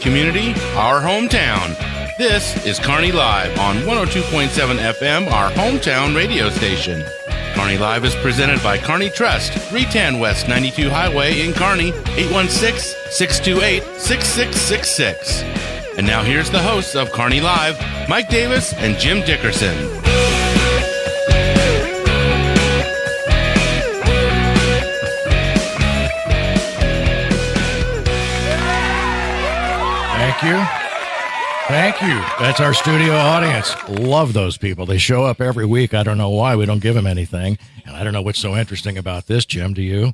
community, our hometown. This is Kearney Live on 102.7 FM, our hometown radio station. Kearney Live is presented by Kearney Trust, 310 West 92 Highway in Kearney, 816-628-6666. And now here's the hosts of Kearney Live, Mike Davis and Jim Dickerson. Thank you. That's our studio audience. Love those people. They show up every week. I don't know why. We don't give them anything. And I don't know what's so interesting about this, Jim. Do you?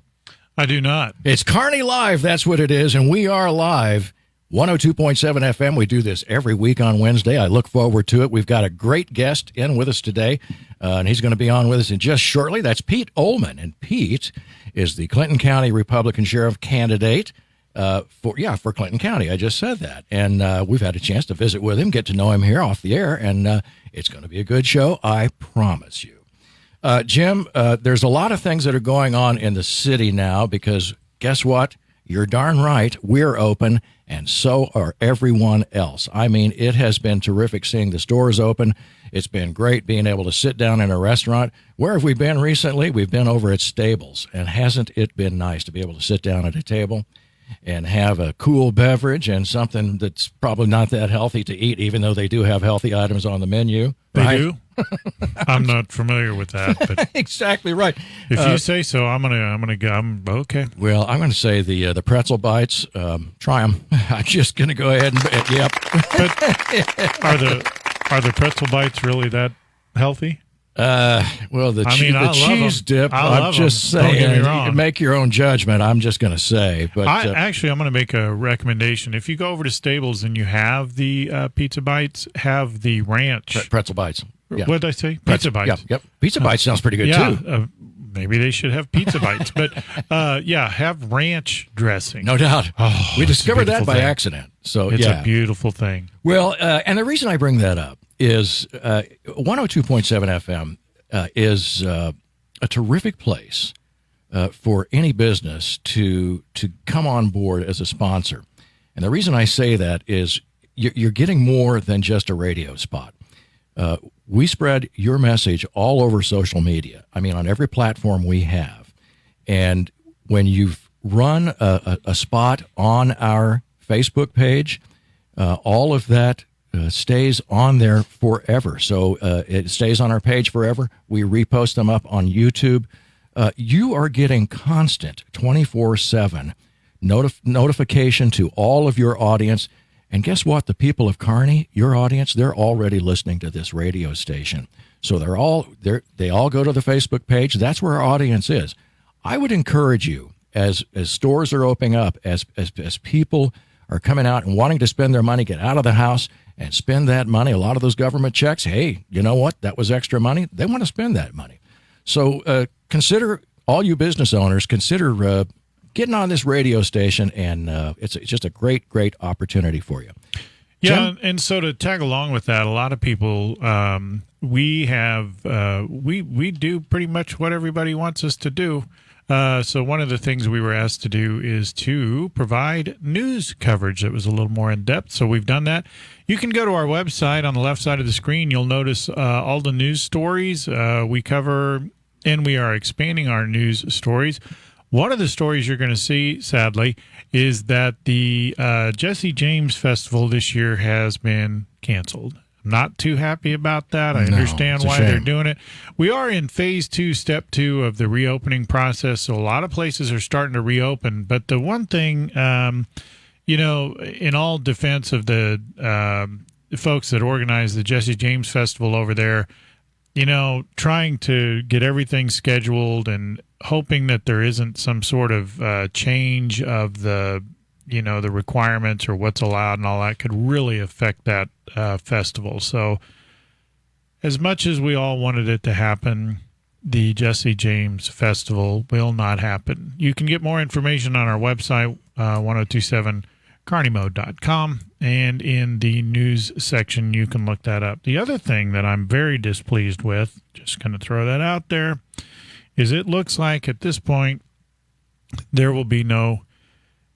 I do not. It's Kearney Live. That's what it is. And we are live. 102.7 FM. We do this every week on Wednesday. I look forward to it. We've got a great guest in with us today, and he's going to be on with us in just shortly. That's Pete Oulman. And Pete is the Clinton County Republican Sheriff candidate for Clinton County. I just said that. And we've had a chance to visit with him, get to know him here off the air, and it's going to be a good show, I promise you. Jim, there's a lot of things that are going on in the city now because guess what? You're darn right. We're open, and so are everyone else. I mean, it has been terrific seeing the stores open. It's been great being able to sit down in a restaurant. Where have we been recently? We've been over at Stables, and hasn't it been nice to be able to sit down at a table and have a cool beverage and something that's probably not that healthy to eat, even though they do have healthy items on the menu. They do? I'm not familiar with that, but exactly right. If you say so, I'm gonna go. I'm okay. Well, I'm going to say the pretzel bites. Try them. I'm just going to go ahead and yep. But are the pretzel bites really that healthy? Well, the cheese dip. I'm just them. saying, you can make your own judgment. I'm just going to say, but I'm going to make a recommendation. If you go over to Stables and you have the pizza bites, have the ranch pretzel bites. Yeah. What did I say? Pizza bites. Yep. Pizza bites sounds pretty good too. Maybe they should have pizza bites, but have ranch dressing. No doubt. Oh, we discovered that by accident. So it's a beautiful thing. Well, and the reason I bring that up is 102.7 FM is a terrific place for any business to come on board as a sponsor. And the reason I say that is you're getting more than just a radio spot. We spread your message all over social media. I mean, on every platform we have. And when you've run a spot on our Facebook page, all of that stays on there forever. So it stays on our page forever. We repost them up on YouTube. You are getting constant 24/7 notification to all of your audience. And guess what? The people of Kearney, your audience, they're already listening to this radio station. So they all go to the Facebook page. That's where our audience is. I would encourage you, as stores are opening up, as people are coming out and wanting to spend their money, get out of the house and spend that money. A lot of those government checks, hey, you know what? That was extra money. They want to spend that money. So consider, all you business owners, consider getting on this radio station, and it's just a great, great opportunity for you. Yeah, Jim? and so to tag along with that, a lot of people, we do pretty much what everybody wants us to do. So one of the things we were asked to do is to provide news coverage that was a little more in-depth. So we've done that. You can go to our website. On the left side of the screen, you'll notice all the news stories we cover, and we are expanding our news stories. One of the stories you're going to see, sadly, is that the Jesse James Festival this year has been canceled. I'm not too happy about that. I understand why they're doing it. We are in phase 2, step 2 of the reopening process, so a lot of places are starting to reopen. But the one thing, in all defense of the folks that organize the Jesse James Festival over there, trying to get everything scheduled and hoping that there isn't some sort of change of the requirements or what's allowed and all that could really affect that festival. So as much as we all wanted it to happen, the Jesse James Festival will not happen. You can get more information on our website, 1027KMO.com, and in the news section, you can look that up. The other thing that I'm very displeased with, just going to throw that out there, is it looks like at this point there will be no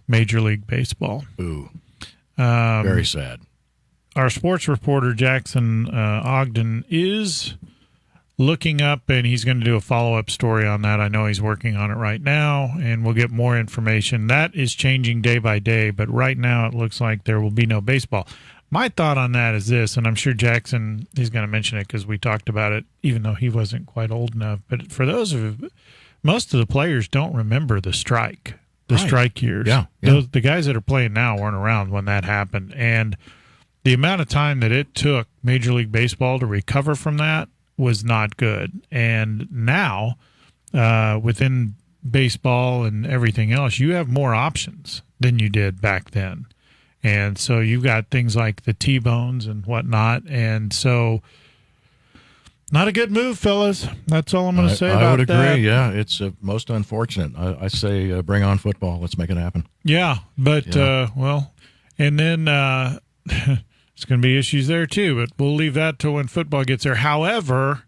Major League Baseball. Ooh. Very sad. Our sports reporter, Jackson Ogden, is looking up, and he's going to do a follow-up story on that. I know he's working on it right now, and we'll get more information. That is changing day by day, but right now it looks like there will be no baseball. My thought on that is this, and I'm sure Jackson is going to mention it because we talked about it, even though he wasn't quite old enough. But for those of most of the players don't remember the strike, strike years. Yeah. The guys that are playing now weren't around when that happened, and the amount of time that it took Major League Baseball to recover from that was not good. And now, within baseball and everything else, you have more options than you did back then. And so you've got things like the T-bones and whatnot. And so not a good move, fellas. That's all I'm going to say about that. I would agree. Yeah, it's most unfortunate. I say bring on football. Let's make it happen. Yeah, but, and then it's going to be issues there too, but we'll leave that till when football gets there. However,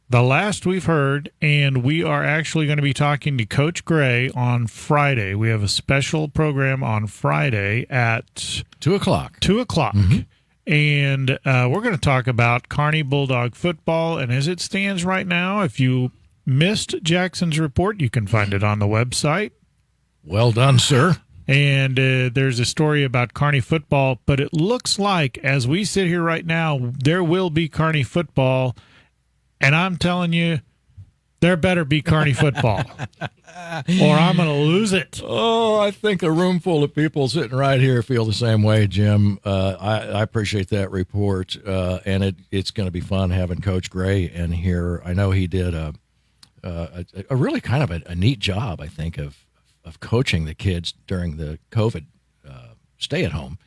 the last we've heard, and we are actually going to be talking to Coach Gray on Friday. We have a special program on Friday at 2 o'clock. 2 o'clock. Mm-hmm. And we're going to talk about Kearney Bulldog football. And as it stands right now, if you missed Jackson's report, you can find it on the website. Well done, sir. And there's a story about Kearney football, but it looks like, as we sit here right now, there will be Kearney football. And I'm telling you, there better be Kearney football, or I'm going to lose it. Oh, I think a room full of people sitting right here feel the same way, Jim. I appreciate that report, and it's going to be fun having Coach Gray in here. I know he did a really kind of a neat job, I think, of coaching the kids during the COVID stay-at-home,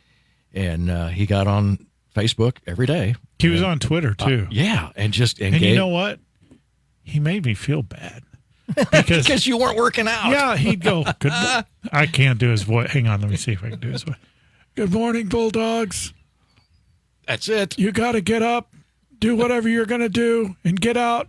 and he got on Facebook every day. He was on Twitter too. Yeah, and you know what? He made me feel bad because you weren't working out. Yeah, he'd go. I can't do his voice. Hang on, let me see if I can do his voice. Good morning, Bulldogs. That's it. You got to get up, do whatever you're going to do, and get out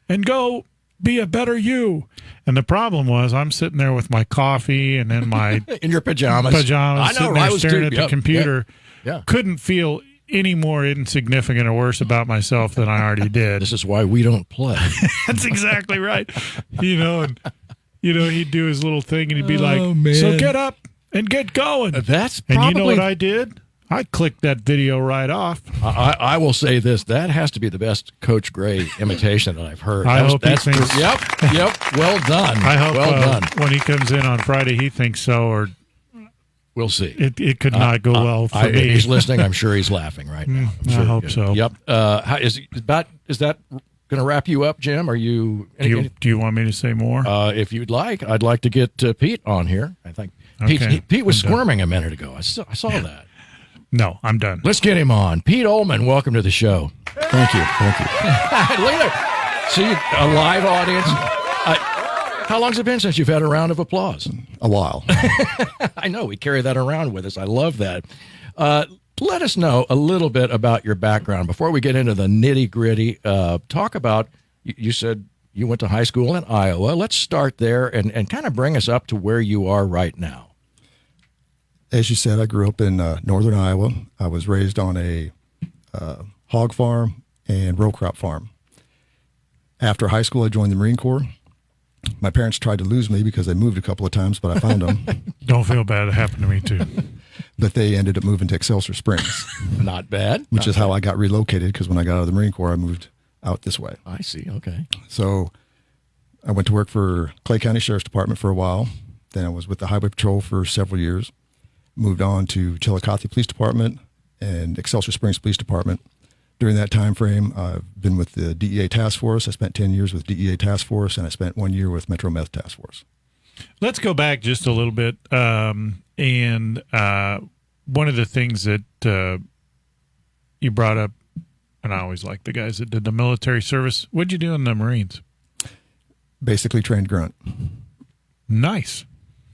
and go be a better you. And the problem was, I'm sitting there with my coffee and then my in your pajamas. I know. Sitting there staring at the computer. Yeah. Couldn't feel any more insignificant or worse about myself than I already did. This is why we don't play. That's exactly right. And he'd do his little thing and he'd be like, man. So get up and get going. That's and you know what I did? I clicked that video right off. I will say this. That has to be the best Coach Gray imitation that I've heard. I hope he thinks. Yep. Well done. I hope well done. When he comes in on Friday, he thinks so, or we'll see. It could not go well for me. If he's listening, I'm sure he's laughing right now. I hope so. Yep. Is that going to wrap you up, Jim? Are you? Do you want me to say more? If you'd like, I'd like to get Pete on here. I think okay. Pete was squirming a minute ago. I saw that. No, I'm done. Let's get him on. Pete Oulman, welcome to the show. Thank you. Look at that. See, a live audience. How long's it been since you've had a round of applause? A while. I know. We carry that around with us. I love that. Let us know a little bit about your background. Before we get into the nitty-gritty, talk about, you said you went to high school in Iowa. Let's start there and kind of bring us up to where you are right now. As you said, I grew up in northern Iowa. I was raised on a hog farm and row crop farm. After high school, I joined the Marine Corps. My parents tried to lose me because I moved a couple of times, but I found them. Don't feel bad. It happened to me, too. But they ended up moving to Excelsior Springs. Not bad. Which is how I got relocated, because when I got out of the Marine Corps, I moved out this way. I see. Okay. So I went to work for Clay County Sheriff's Department for a while. Then I was with the Highway Patrol for several years. Moved on to Chillicothe Police Department and Excelsior Springs Police Department. During that time frame, I've been with the DEA Task Force. I spent 10 years with DEA Task Force, and I spent 1 year with Metro Meth Task Force. Let's go back just a little bit. And one of the things that you brought up, and I always like the guys that did the military service. What'd you do in the Marines? Basically trained grunt. Nice.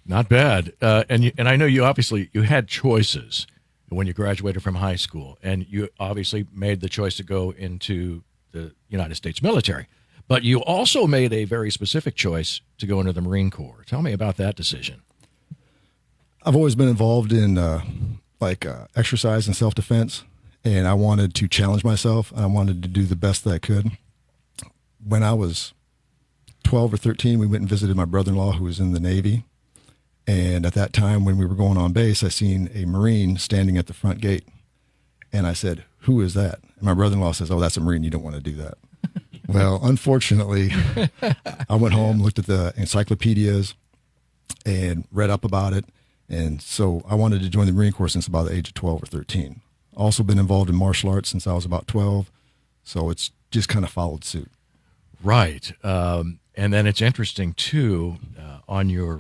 Not bad. And I know you had choices when you graduated from high school, and you obviously made the choice to go into the United States military. But you also made a very specific choice to go into the Marine Corps. Tell me about that decision. I've always been involved in a like exercise and self-defense, and I wanted to challenge myself, and I wanted to do the best that I could. When I was 12 or 13, we went and visited my brother-in-law who was in the Navy, and at that time when we were going on base, I seen a Marine standing at the front gate, and I said, "Who is that?" And my brother-in-law says, "Oh, that's a Marine. You don't want to do that." Well, unfortunately, I went home, looked at the encyclopedias, and read up about it. And so I wanted to join the Marine Corps since about the age of 12 or 13. Also been involved in martial arts since I was about 12. So it's just kind of followed suit. Right. And then it's interesting, too, on your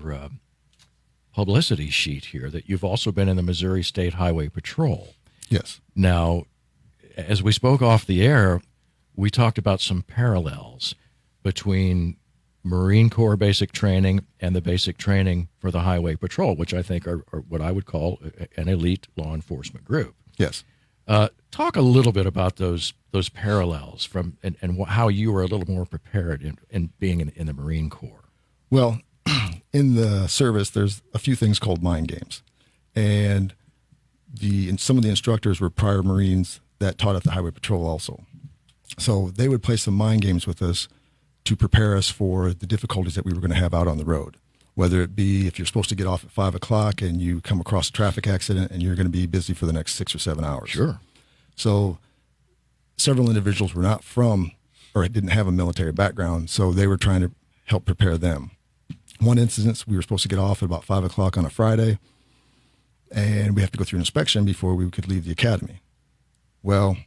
publicity sheet here that you've also been in the Missouri State Highway Patrol. Yes. Now, as we spoke off the air, we talked about some parallels between Marine Corps basic training and the basic training for the Highway Patrol, which I think are what I would call an elite law enforcement group. Yes. Talk a little bit about those parallels from and how you were a little more prepared in being in the Marine Corps. Well, in the service, there's a few things called mind games, and some of the instructors were prior Marines that taught at the Highway Patrol also. So they would play some mind games with us to prepare us for the difficulties that we were going to have out on the road, whether it be if you're supposed to get off at 5 o'clock and you come across a traffic accident and you're going to be busy for the next 6 or 7 hours. Sure. So several individuals were not from or didn't have a military background, so they were trying to help prepare them. One instance, we were supposed to get off at about 5 o'clock on a Friday, and we have to go through an inspection before we could leave the academy. Well,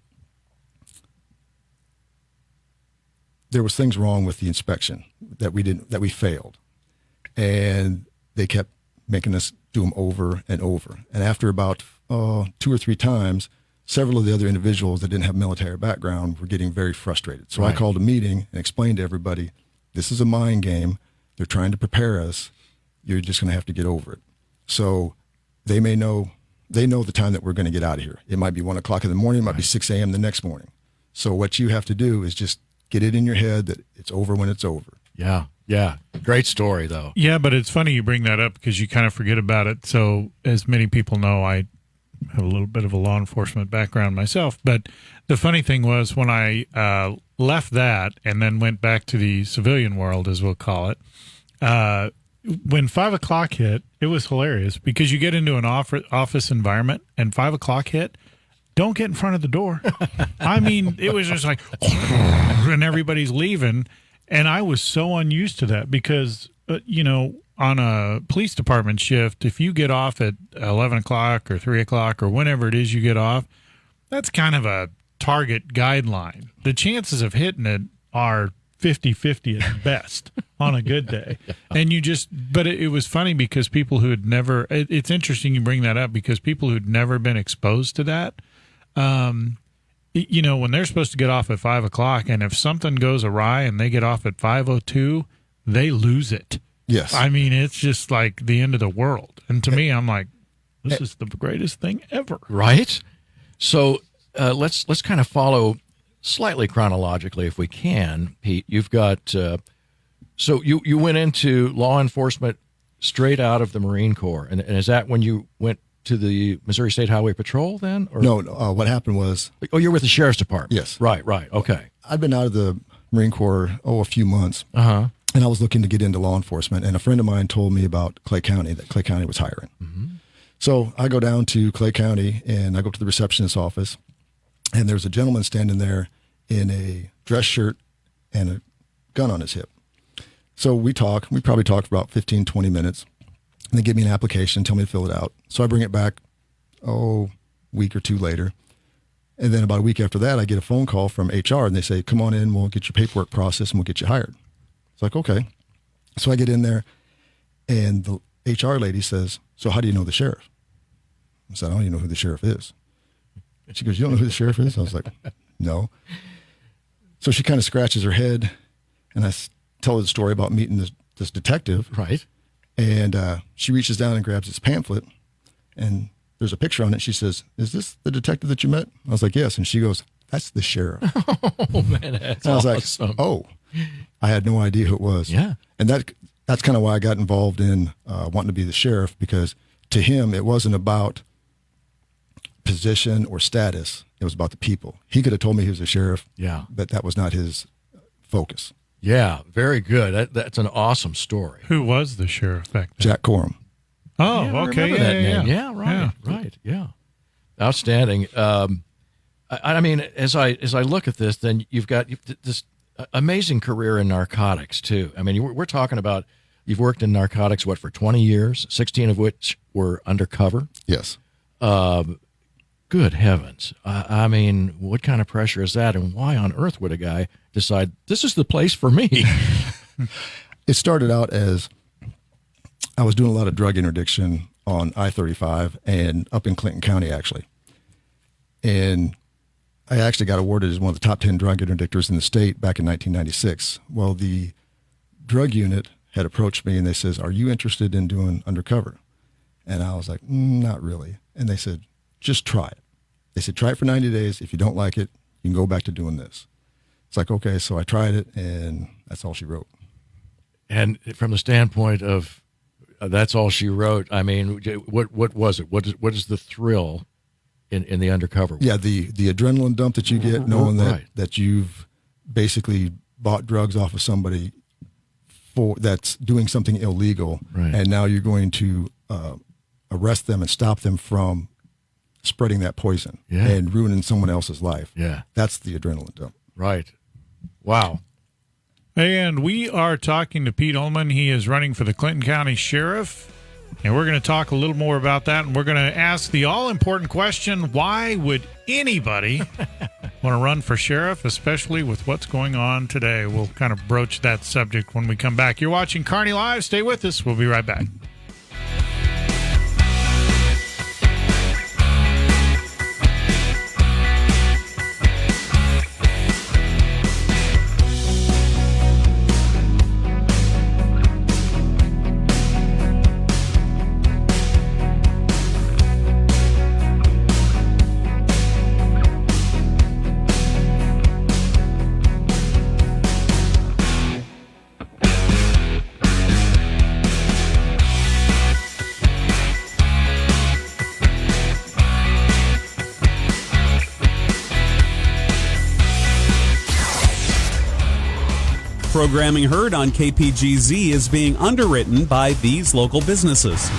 there was things wrong with the inspection that we failed, and they kept making us do them over and over. And after about 2 or 3 times, several of the other individuals that didn't have military background were getting very frustrated. So Right. I called a meeting and explained to everybody, this is a mind game. They're trying to prepare us. You're just going to have to get over it. So they know the time that we're going to get out of here. It might be 1 o'clock in the morning. It might be 6 a.m. the next morning. So what you have to do is just get it in your head that it's over when it's over. Yeah. Great story, though. Yeah, but it's funny you bring that up because you kind of forget about it. So, as many people know, I have a little bit of a law enforcement background myself. But the funny thing was when I left that and then went back to the civilian world, as we'll call it, when 5 o'clock hit, it was hilarious because you get into an office environment and 5 o'clock hit, don't get in front of the door. I mean, it was just like, and everybody's leaving. And I was so unused to that because, on a police department shift, if you get off at 11 o'clock or 3 o'clock or whenever it is you get off, that's kind of a target guideline. The chances of hitting it are 50-50 at best on a good day. And but it was funny because people who had never, it's interesting you bring that up because people who'd never been exposed to that, when they're supposed to get off at 5 o'clock and if something goes awry and they get off at 5:02, they lose it. Yes. I mean, it's just like the end of the world. And to me, I'm like, this is the greatest thing ever. Right? So let's kind of follow slightly chronologically if we can, Pete. You've got so you went into law enforcement straight out of the Marine Corps, and is that when you went to the Missouri State Highway Patrol then? Or? No, what happened was... Oh, you're with the Sheriff's Department. Yes. Right, okay. I'd been out of the Marine Corps, a few months. Uh-huh. And I was looking to get into law enforcement, and a friend of mine told me about Clay County, that Clay County was hiring. Mm-hmm. So I go down to Clay County, and I go to the receptionist's office, and there's a gentleman standing there in a dress shirt and a gun on his hip. So we probably talked for about 15, 20 minutes, and they give me an application, tell me to fill it out. So I bring it back, a week or two later, and then about a week after that, I get a phone call from HR, and they say, come on in, we'll get your paperwork processed, and we'll get you hired. It's like, okay. So I get in there, and the HR lady says, so how do you know the sheriff? I said, I don't even know who the sheriff is. And she goes, you don't know who the sheriff is? I was like, no. So she kind of scratches her head, and I tell her the story about meeting this detective. Right. And she reaches down and grabs this pamphlet, and there's a picture on it. She says, is this the detective that you met? I was like, yes. And she goes, that's the sheriff. Oh, man, that's and I was awesome. like, oh. I had no idea who it was. Yeah. And that's kind of why I got involved in wanting to be the sheriff, because to him, it wasn't about position or status. It was about the people. He could have told me he was a sheriff, but that was not his focus. Yeah, very good. That's an awesome story. Who was the sheriff back then? Jack Corum. Oh, yeah, I okay. remember that name. Yeah, right. Yeah, outstanding. I mean, as I look at this, then you've got this amazing career in narcotics too. I mean, we're talking about you've worked in narcotics for 20 years, 16 of which were undercover. Yes. Good heavens! I mean, what kind of pressure is that, and why on earth would a guy decide this is the place for me? It started out as I was doing a lot of drug interdiction on I-35 and up in Clinton County, actually. And I actually got awarded as one of the top 10 drug interdictors in the state back in 1996. Well, the drug unit had approached me and they says, "Are you interested in doing undercover?" And I was like, "Not really." And they said, "Just try it." They said, "Try it for 90 days. If you don't like it, you can go back to doing this." It's like, okay, so I tried it, and that's all she wrote. And from the standpoint of that's all she wrote, I mean, what was it? What is the thrill in the undercover work? Yeah, the adrenaline dump that you get knowing that you've basically bought drugs off of somebody that's doing something illegal, and now you're going to arrest them and stop them from spreading that poison and ruining someone else's life. Yeah. That's the adrenaline dump. Right. Wow. And we are talking to Pete Oulman. He is running for the Clinton County Sheriff. And we're going to talk a little more about that. And we're going to ask the all-important question, why would anybody want to run for sheriff, especially with what's going on today? We'll kind of broach that subject when we come back. You're watching Kearney Live. Stay with us. We'll be right back. Programming heard on KPGZ is being underwritten by these local businesses.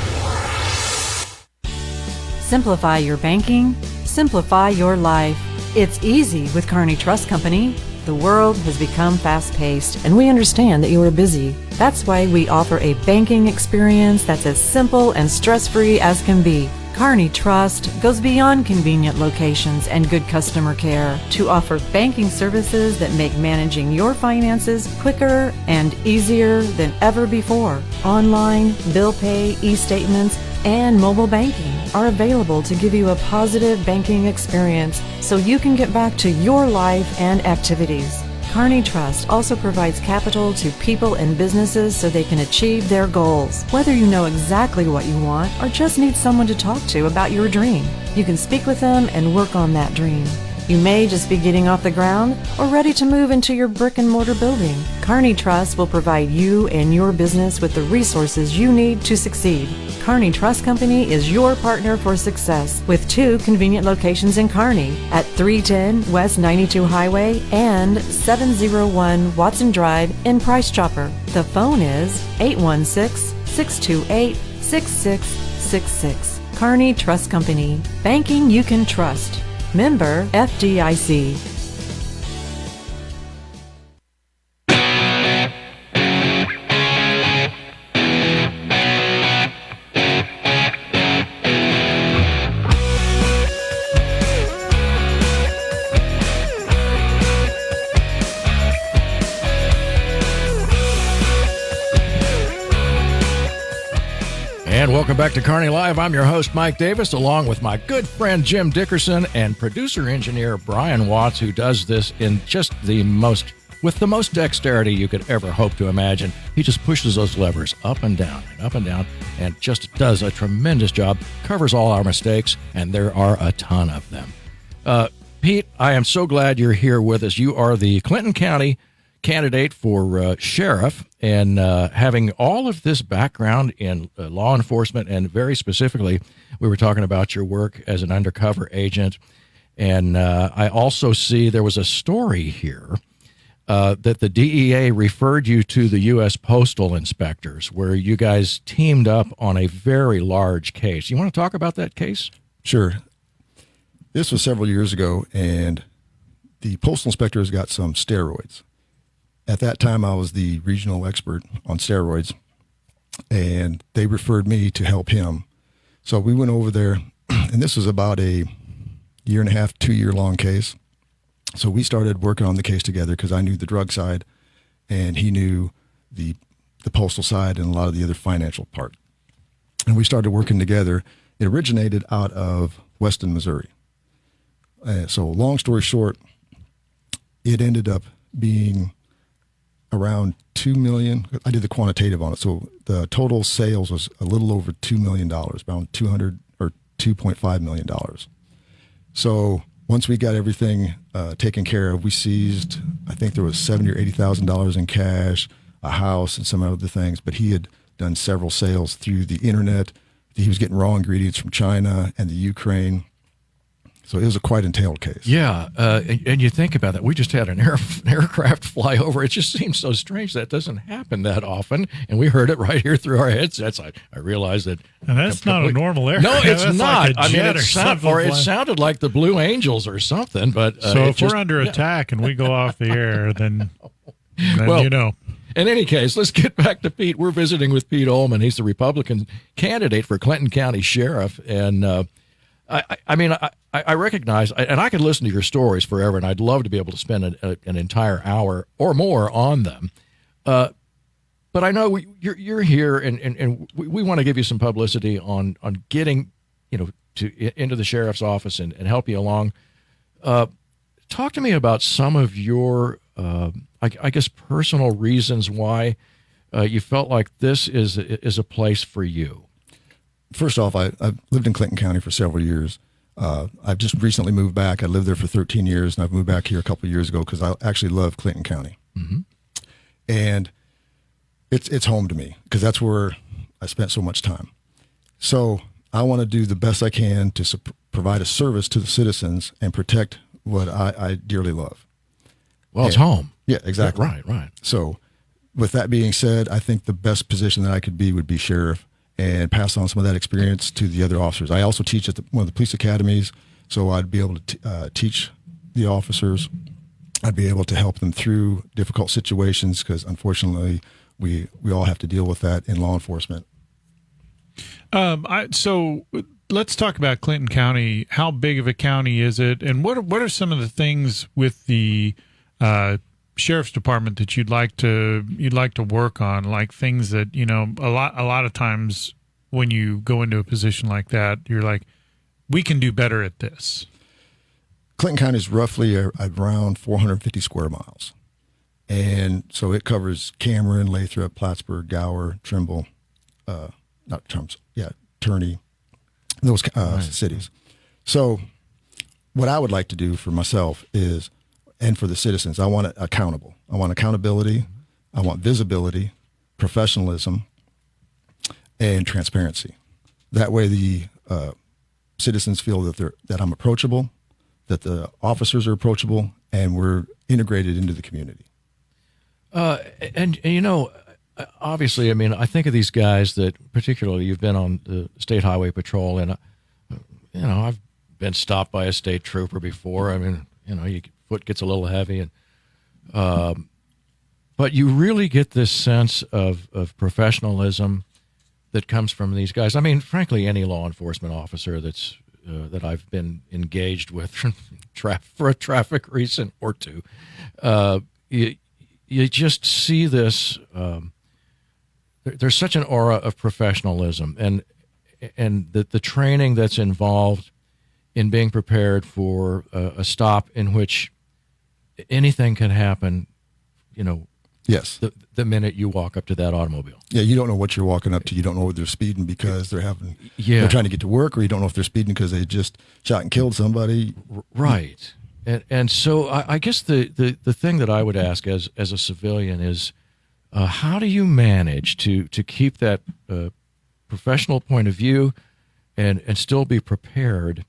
Simplify your banking, simplify your life. It's easy with Kearney Trust Company. The world has become fast-paced, and we understand that you are busy. That's why we offer a banking experience that's as simple and stress-free as can be. Kearney Trust goes beyond convenient locations and good customer care to offer banking services that make managing your finances quicker and easier than ever before. Online, bill pay, e-statements, and mobile banking are available to give you a positive banking experience so you can get back to your life and activities. Kearney Trust also provides capital to people and businesses so they can achieve their goals. Whether you know exactly what you want or just need someone to talk to about your dream, you can speak with them and work on that dream. You may just be getting off the ground or ready to move into your brick and mortar building. Kearney Trust will provide you and your business with the resources you need to succeed. Kearney Trust Company is your partner for success with 2 convenient locations in Kearney at 310 West 92 Highway and 701 Watson Drive in Price Chopper. The phone is 816-628-6666. Kearney Trust Company. Banking you can trust. Member FDIC. And welcome back to Kearney Live. I'm your host, Mike Davis, along with my good friend Jim Dickerson and producer-engineer Brian Watts, who does this in just with the most dexterity you could ever hope to imagine. He just pushes those levers up and down, and just does a tremendous job, covers all our mistakes, and there are a ton of them. Pete, I am so glad you're here with us. You are the Clinton County candidate for sheriff, and having all of this background in law enforcement, and very specifically, we were talking about your work as an undercover agent. And I also see there was a story here that the DEA referred you to the U.S. Postal Inspectors, where you guys teamed up on a very large case. You want to talk about that case? Sure. This was several years ago, and the Postal Inspectors got some steroids. At that time, I was the regional expert on steroids, and they referred me to help him. So we went over there, and this was about a 1.5, 2-year-long case. So we started working on the case together because I knew the drug side, and he knew the postal side and a lot of the other financial part. And we started working together. It originated out of Weston, Missouri. So long story short, it ended up being around $2 million. I did the quantitative on it. So the total sales was a little over $2 million, around $2.5 million. So once we got everything taken care of, we seized, I think there was $70,000 or $80,000 in cash, a house, and some other things. But he had done several sales through the internet. He was getting raw ingredients from China and the Ukraine. So it was a quite entailed case. Yeah, and you think about that. We just had an aircraft fly over. It just seems so strange that doesn't happen that often. And we heard it right here through our headsets. I realized that. And that's not a normal aircraft. No, it's that's not. Like it sounded like the Blue Angels or something. But so if we're under attack and we go off the air, then well, you know. In any case, let's get back to Pete. We're visiting with Pete Oulman. He's the Republican candidate for Clinton County Sheriff. And I recognize, and I could listen to your stories forever, and I'd love to be able to spend an entire hour or more on them. But I know you're here, and we want to give you some publicity on getting, into the sheriff's office and help you along. Talk to me about some of your, I guess, personal reasons why you felt like this is a place for you. First off, I've lived in Clinton County for several years. I've just recently moved back. I lived there for 13 years, and I've moved back here a couple of years ago because I actually love Clinton County. Mm-hmm. And it's home to me because that's where I spent so much time. So I want to do the best I can to provide a service to the citizens and protect what I dearly love. Well, it's home. Yeah, exactly. Yeah, right. So with that being said, I think the best position that I could be would be sheriff, and pass on some of that experience to the other officers. I also teach at one of the police academies, so I'd be able to teach the officers. I'd be able to help them through difficult situations because, unfortunately, we all have to deal with that in law enforcement. So let's talk about Clinton County. How big of a county is it, and what are some of the things with the sheriff's department that you'd like to work on, like things that a lot of times when you go into a position like that, you're like, we can do better at this. Clinton County is roughly around 450 square miles, and so it covers Cameron, Lathrop, Plattsburgh, Gower, Trimble, Kearney, those cities. So what I would like to do for myself is, and for the citizens, I want it accountable. I want accountability. I want visibility, professionalism, and transparency. That way the citizens feel that I'm approachable, that the officers are approachable, and we're integrated into the community. Obviously, I think of these guys that, particularly, you've been on the State Highway Patrol, and, I've been stopped by a state trooper before. Your foot gets a little heavy, and but you really get this sense of professionalism that comes from these guys. Frankly, any law enforcement officer that I've been engaged with for a traffic reason or two, you just see this. There's such an aura of professionalism, and the training that's involved in being prepared for a stop in which anything can happen, Yes. The minute you walk up to that automobile. Yeah, you don't know what you're walking up to. You don't know if they're speeding because they're trying to get to work, or you don't know if they're speeding because they just shot and killed somebody. Right. And so I guess the thing that I would ask as a civilian is, how do you manage to keep that professional point of view and still be prepared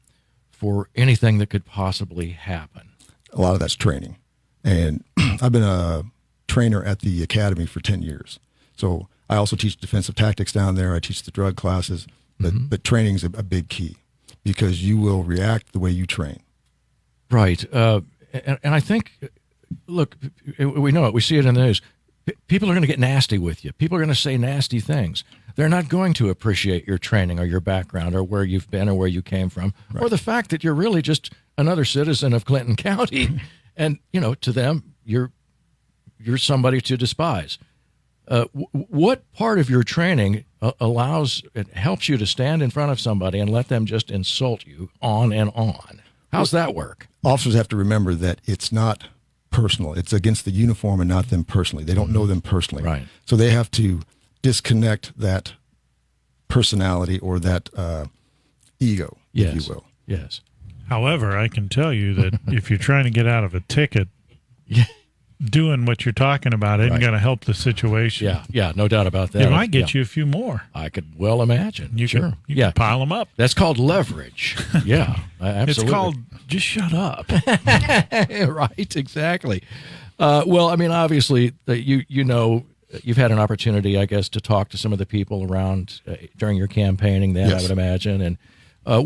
for anything that could possibly happen? A lot of that's training. And I've been a trainer at the academy for 10 years. So I also teach defensive tactics down there. I teach the drug classes, but training is a big key because you will react the way you train. Right. And I think, look, we know it. We see it in the news. People are going to get nasty with you. People are going to say nasty things. They're not going to appreciate your training or your background or where you've been or where you came from, or the fact that you're really just another citizen of Clinton County. And, to them, you're somebody to despise. What part of your training helps you to stand in front of somebody and let them just insult you on and on? How's that work? Officers have to remember that it's not personal. It's against the uniform and not them personally. They don't know them personally. Right. So they have to disconnect that personality or that ego, if you will. Yes. However, I can tell you that if you're trying to get out of a ticket, doing what you're talking about isn't going to help the situation. Yeah, no doubt about that. It might get you a few more. I could well imagine. You can pile them up. That's called leverage. Yeah, absolutely. It's called just shut up. Right, exactly. Well, I mean, obviously, you've had an opportunity, I guess, to talk to some of the people around during your campaigning then, I would imagine. And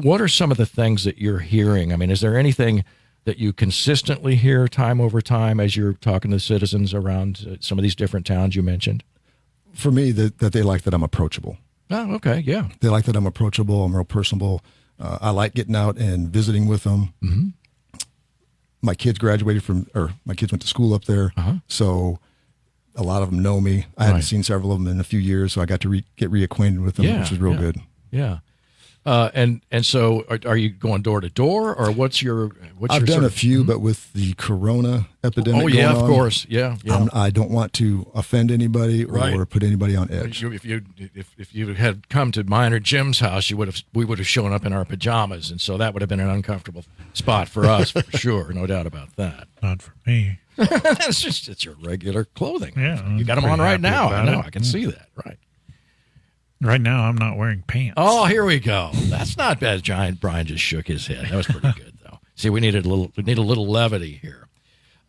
what are some of the things that you're hearing? I mean, is there anything that you consistently hear time over time as you're talking to citizens around some of these different towns you mentioned? For me, that they like that I'm approachable. Oh, okay, yeah. They like that I'm approachable, I'm real personable. I like getting out and visiting with them. Mm-hmm. My kids my kids went to school up there, so a lot of them know me. I hadn't seen several of them in a few years, so I got to get reacquainted with them, which was real good. Yeah. And so are you going door to door, or what's your I've done a few, but with the corona epidemic going on, of course. Yeah. I don't want to offend anybody or put anybody on edge. If you had come to mine or Jim's house, we would have shown up in our pajamas, and so that would have been an uncomfortable spot for us, for sure, no doubt about that. Not for me. It's your regular clothing. Yeah, you got them on right now. I know. I can see that. Right. Right now, I'm not wearing pants. Oh, here we go. That's not bad. Giant Brian just shook his head. That was pretty good, though. See, we need a little levity here.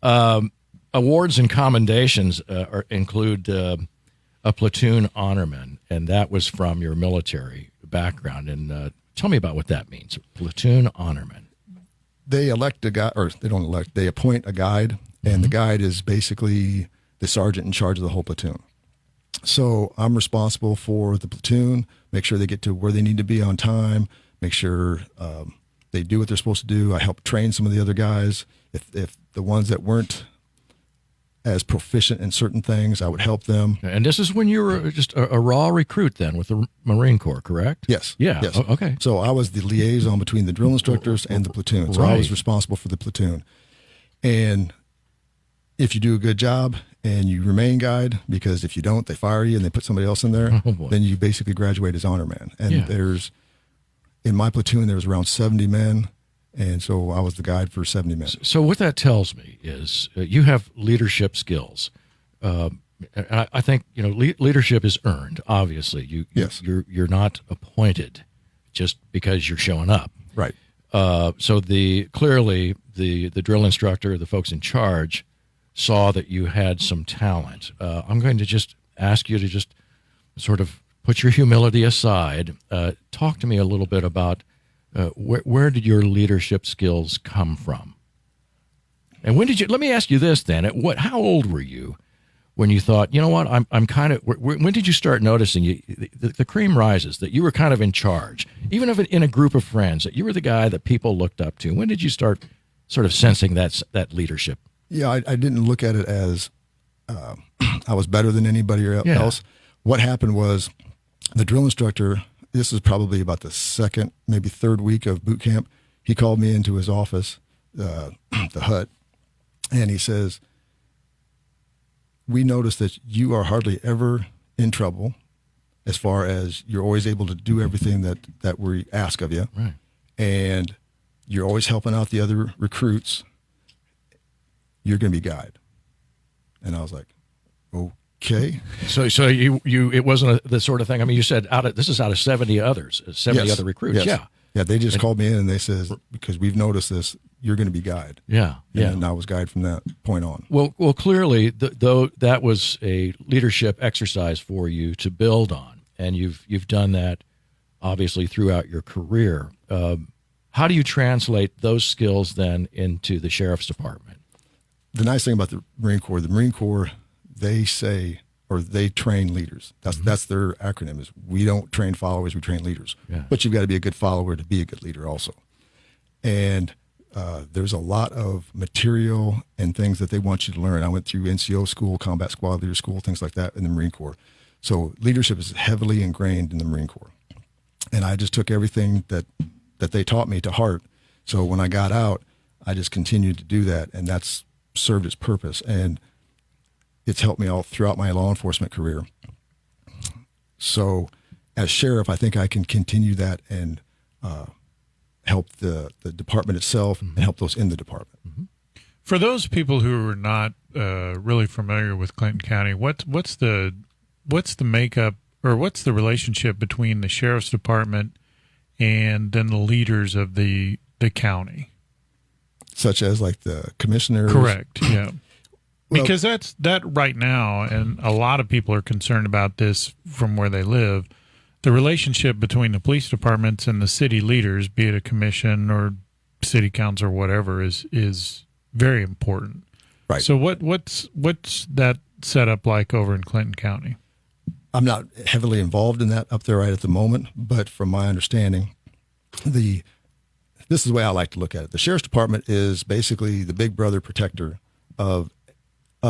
Awards and commendations include a platoon honorman, and that was from your military background. And tell me about what that means. Platoon honorman. They elect a guy, or they don't elect. They appoint a guide, and the guide is basically the sergeant in charge of the whole platoon. So I'm responsible for the platoon, make sure they get to where they need to be on time, make sure they do what they're supposed to do. I help train some of the other guys. If the ones that weren't as proficient in certain things, I would help them. And this is when you were just a raw recruit then with the Marine Corps, correct? Yes. Yeah. Yes. Oh, okay. So I was the liaison between the drill instructors and the platoon. So I was responsible for the platoon. And if you do a good job and you remain guide, because if you don't, they fire you and they put somebody else in there, then you basically graduate as honor man. And in my platoon, there was around 70 men. And so I was the guide for 70 men. So what that tells me is you have leadership skills. I think, leadership is earned, obviously. You're not appointed just because you're showing up. Right. So clearly the drill instructor, the folks in charge, saw that you had some talent. I'm going to just ask you to just sort of put your humility aside. Talk to me a little bit about where did your leadership skills come from? And let me ask you this then, how old were you when you thought, you know what, I'm kind of, when did you start noticing the cream rises, that you were kind of in charge, even if in a group of friends, that you were the guy that people looked up to? When did you start sort of sensing that leadership? Yeah, I didn't look at it as I was better than anybody else. What happened was the drill instructor, this is probably about the second, maybe third week of boot camp, he called me into his office, the hut, and he says, we noticed that you are hardly ever in trouble as far as you're always able to do everything that we ask of you. Right. And you're always helping out the other recruits. you're going to be guide. And I was like, okay. So you it wasn't the sort of thing. I mean, you said this is out of 70 others, 70 Yes. other recruits. Yes. Yeah. Yeah, they just called me in and they says, because we've noticed this, you're going to be guide. Yeah. And I was guide from that point on. Well, clearly, though that was a leadership exercise for you to build on, and you've done that obviously throughout your career. How do you translate those skills then into the sheriff's department? The nice thing about the Marine Corps, they say, or they train leaders. That's their acronym is we don't train followers, we train leaders. Yeah. But you've got to be a good follower to be a good leader also. And there's a lot of material and things that they want you to learn. I went through NCO school, combat squad leader school, things like that in the Marine Corps. So leadership is heavily ingrained in the Marine Corps. And I just took everything that they taught me to heart. So when I got out, I just continued to do that, and that's served its purpose. And it's helped me all throughout my law enforcement career. So as sheriff, I think I can continue that and help the department itself and help those in the department. Mm-hmm. For those people who are not really familiar with Clinton County, what's the makeup, or what's the relationship between the sheriff's department and then the leaders of the county? Such as like the commissioners? Correct, yeah. Well, Because that right now, and a lot of people are concerned about this from where they live, the relationship between the police departments and the city leaders, be it a commission or city council or whatever, is very important. Right. So what's that setup like over in Clinton County? I'm not heavily involved in that up there right at the moment, but from my understanding, this is the way I like to look at it. The sheriff's department is basically the big brother protector of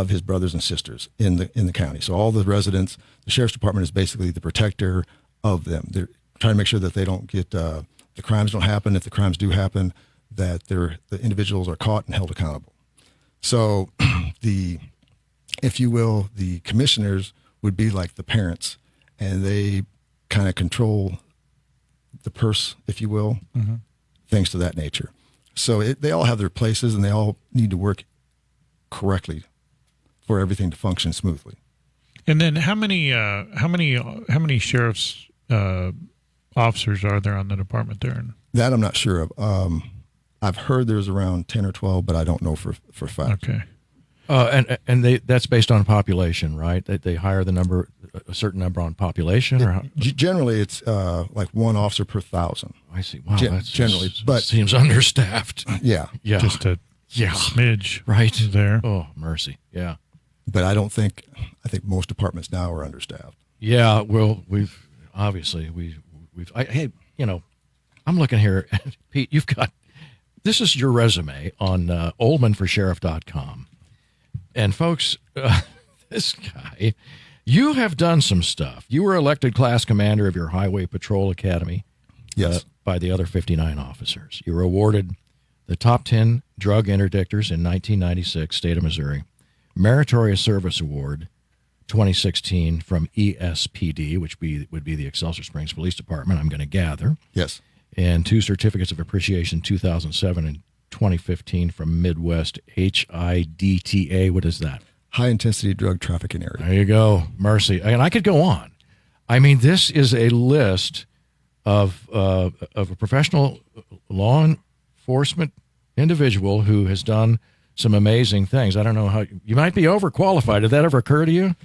his brothers and sisters in the county. So all the residents, the sheriff's department is basically the protector of them. They're trying to make sure that they don't get the crimes don't happen. If the crimes do happen, that the individuals are caught and held accountable. So if you will, the commissioners would be like the parents, and they kind of control the purse, if you will, things to that nature. So they all have their places, and they all need to work correctly for everything to function smoothly. And then how many sheriff's officers are there on the department there? That I'm not sure of. I've heard there's around 10 or 12, but I don't know for a fact. Okay. And that's based on population, right? They hire a certain number on population, or how? Generally, it's like one officer per 1,000. I see. Wow, that's generally, but seems understaffed. Yeah, Just a smidge right there. Oh, mercy. Yeah. but I think most departments now are understaffed. Yeah. Well, hey, I'm looking here, Pete. This is your resume on oldmanforsheriff.com. And folks, this guy, you have done some stuff. You were elected class commander of your Highway Patrol Academy. Yes. By the other 59 officers. You were awarded the top 10 drug interdictors in 1996, state of Missouri. Meritorious Service Award 2016 from ESPD, which would be the Excelsior Springs Police Department, I'm going to gather. Yes. And 2 certificates of appreciation, 2007 and 2015 from Midwest HIDTA. What is that? High intensity drug trafficking area. There you go. Mercy. And I could go on. I mean, this is a list of a professional law enforcement individual who has done some amazing things. I don't know how you might be overqualified. Did that ever occur to you?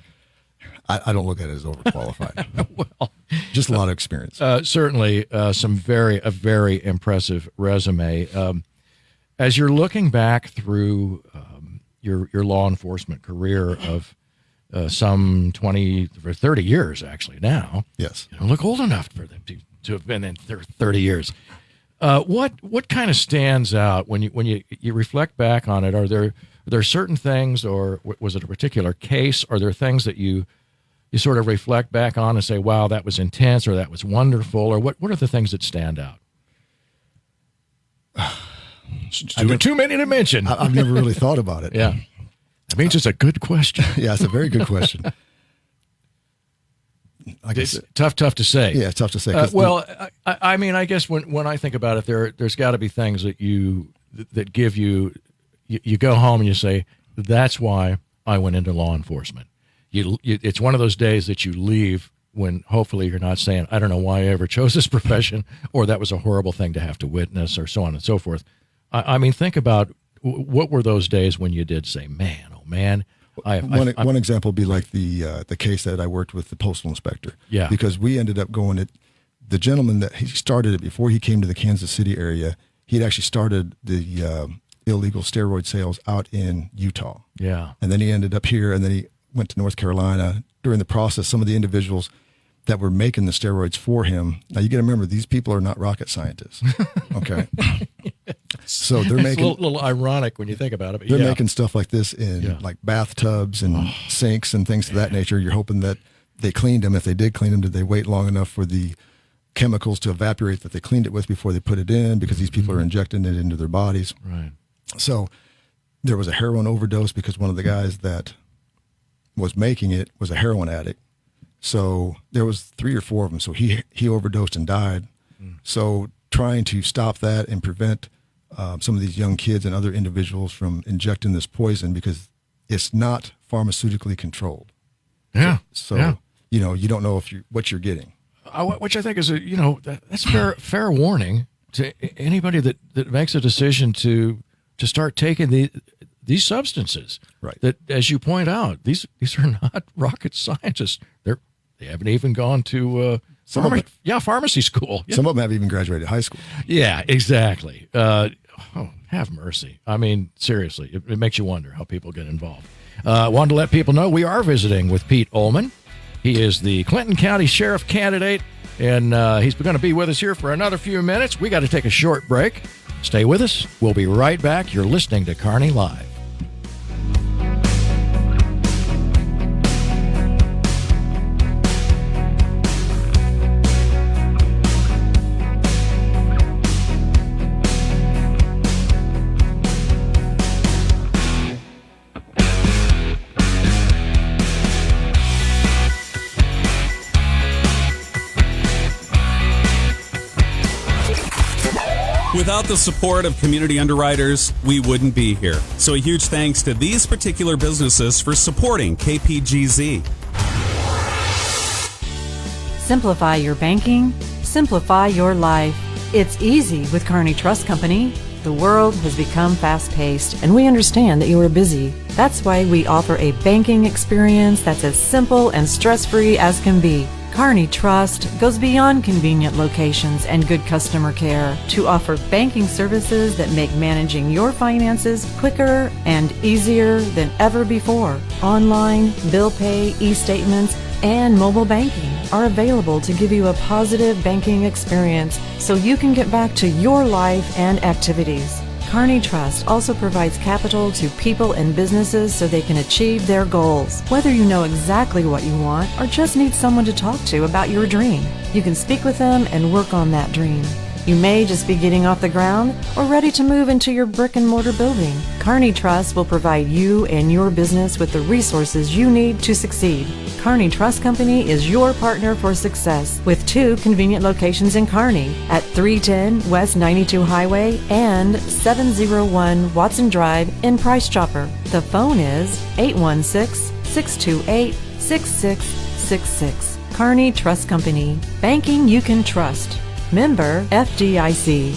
I don't look at it as overqualified. Well, just a lot of experience. Certainly, a very impressive resume. As you're looking back through your law enforcement career of some 20 or 30 years, actually now. Yes. You don't look old enough for them to have been in there 30 years. What kind of stands out when you reflect back on it? Are there certain things, or was it a particular case? Are there things that you sort of reflect back on and say, wow, that was intense, or that was wonderful, or what are the things that stand out? Too many to mention. I've never really thought about it. Yeah. That means it's a good question. Yeah, it's a very good question. It's tough to say. Yeah, it's tough to say. I mean, I guess when I think about it, there's got to be things that give you go home and you say, that's why I went into law enforcement. It's one of those days that you leave when hopefully you're not saying, I don't know why I ever chose this profession, or that was a horrible thing to have to witness, or so on and so forth. I mean, think about what were those days when you did say, man, oh man. One example would be like the case that I worked with the postal inspector. Yeah. Because we ended up going at the gentleman that he started it before he came to the Kansas City area. He'd actually started the illegal steroid sales out in Utah. Yeah. And then he ended up here, and then he went to North Carolina. During the process, some of the individuals that were making the steroids for him. Now you got to remember, these people are not rocket scientists. Okay. So they're making a little ironic when you think about it. But they're making stuff like this in Yeah. like bathtubs and sinks and things of that nature. You're hoping that they cleaned them. If they did clean them, did they wait long enough for the chemicals to evaporate that they cleaned it with before they put it in? Because these people are injecting it into their bodies. Right. So there was a heroin overdose because one of the guys that was making it was a heroin addict. So there was 3 or 4 of them. So he overdosed and died. So trying to stop that and prevent some of these young kids and other individuals from injecting this poison, because it's not pharmaceutically controlled. Yeah. So you know, you don't know what you're getting. Which I think is that's fair warning to anybody that makes a decision to start taking these substances. Right. That, as you point out, these are not rocket scientists. They haven't even gone to pharmacy school. Yeah. Some of them have even graduated high school. Yeah, exactly. Have mercy. I mean, seriously, it makes you wonder how people get involved. Wanted to let people know we are visiting with Pete Oulman. He is the Clinton County Sheriff candidate, and he's going to be with us here for another few minutes. We got to take a short break. Stay with us. We'll be right back. You're listening to Kearney Live. Without the support of community underwriters, we wouldn't be here. So a huge thanks to these particular businesses for supporting KPGZ. Simplify your banking, simplify your life. It's easy with Kearney Trust Company. The world has become fast-paced, and we understand that you are busy. That's why we offer a banking experience that's as simple and stress-free as can be. Kearney Trust goes beyond convenient locations and good customer care to offer banking services that make managing your finances quicker and easier than ever before. Online, bill pay, e-statements, and mobile banking are available to give you a positive banking experience so you can get back to your life and activities. Kearney Trust also provides capital to people and businesses so they can achieve their goals. Whether you know exactly what you want or just need someone to talk to about your dream, you can speak with them and work on that dream. You may just be getting off the ground or ready to move into your brick and mortar building. Kearney Trust will provide you and your business with the resources you need to succeed. Kearney Trust Company is your partner for success with 2 convenient locations in Kearney at 310 West 92 Highway and 701 Watson Drive in Price Chopper. The phone is 816-628-6666. Kearney Trust Company. Banking you can trust. Member FDIC.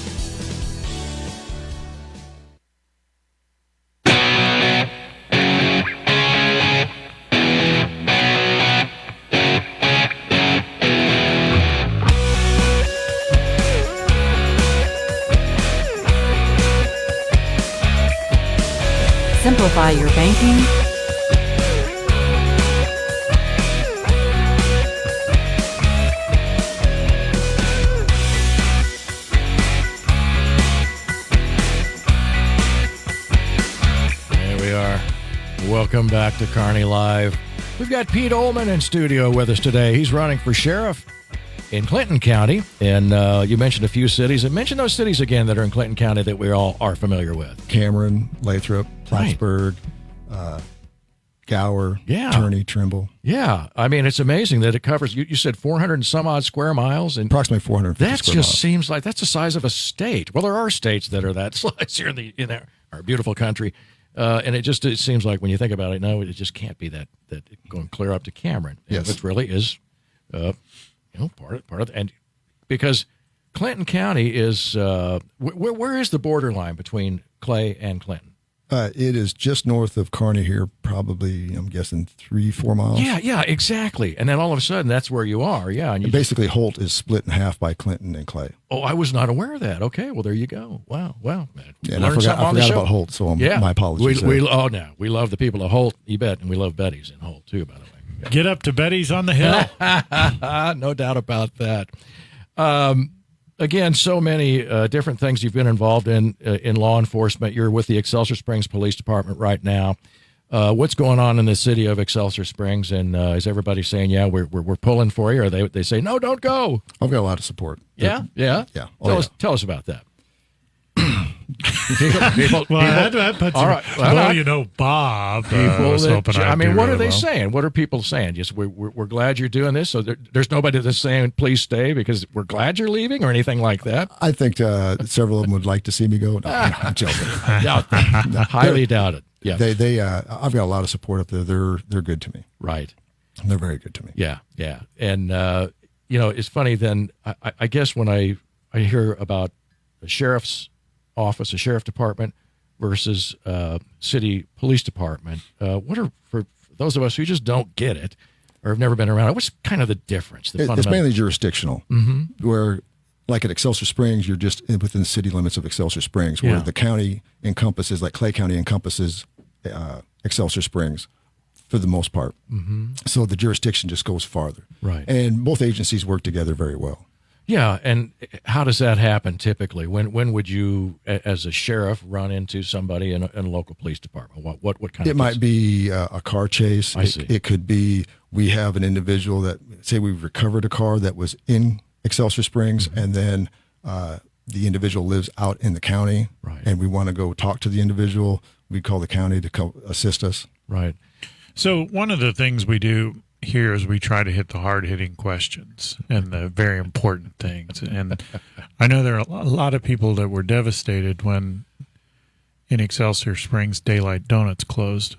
Simplify your banking. Welcome back to Kearney Live. We've got Pete Oulman in studio with us today. He's running for sheriff in Clinton County, and you mentioned a few cities. And mention those cities again that are in Clinton County that we all are familiar with. Cameron, Lathrop, Plattsburgh, Gower, Kearney, Trimble. Yeah. I mean, it's amazing that it covers, you said 400 and some odd square miles. And approximately 450 that square just miles. seems like that's the size of a state. Well, there are states that are that size here in our beautiful country. And it seems like when you think about it, no, it just can't be that going clear up to Cameron. Yes. Which really is, part of, and because Clinton County is, where is the borderline between Clay and Clinton? It is just north of Kearney here, probably, I'm guessing 3-4 miles. Yeah, exactly. And then all of a sudden, that's where you are. Yeah, and basically Holt is split in half by Clinton and Clay. Oh, I was not aware of that. Okay, well, there you go. Wow, man. Yeah, and I forgot about Holt, so my apologies. We love the people of Holt, you bet, and we love Betty's in Holt, too, by the way. Yeah. Get up to Betty's on the hill. No doubt about that. Again, so many different things you've been involved in law enforcement. You're with the Excelsior Springs Police Department right now. What's going on in the city of Excelsior Springs? And is everybody saying, "Yeah, we're pulling for you"? Or they say, "No, don't go"? I've got a lot of support. Yeah. Tell us about that. People, that puts all right. Bob. What are they saying? What are people saying? Just we're glad you're doing this. So there's nobody that's saying please stay because we're glad you're leaving or anything like that. I think several of them would like to see me go. No, I'm joking. Highly doubt it. Yeah, I've got a lot of support up there. They're good to me. Right. They're very good to me. Yeah. And it's funny. Then I guess when I hear about the sheriff's office, a sheriff department versus city police department, what are, for those of us who just don't get it or have never been around it, what's kind of the difference? It's mainly jurisdictional, where like at Excelsior Springs, you're just within the city limits of Excelsior Springs, where the county encompasses, like Clay County encompasses Excelsior Springs for the most part. So the jurisdiction just goes farther. Right. And both agencies work together very well. Yeah, and how does that happen typically? When would you, as a sheriff, run into somebody in a local police department? What kind of? It might be a car chase. I see. It could be we have an individual that, say we've recovered a car that was in Excelsior Springs, and then the individual lives out in the county, right, and we want to go talk to the individual. We call the county to come assist us. Right. So one of the things we do here is we try to hit the hard-hitting questions and the very important things. And I know there are a lot of people that were devastated when in Excelsior Springs Daylight Donuts closed.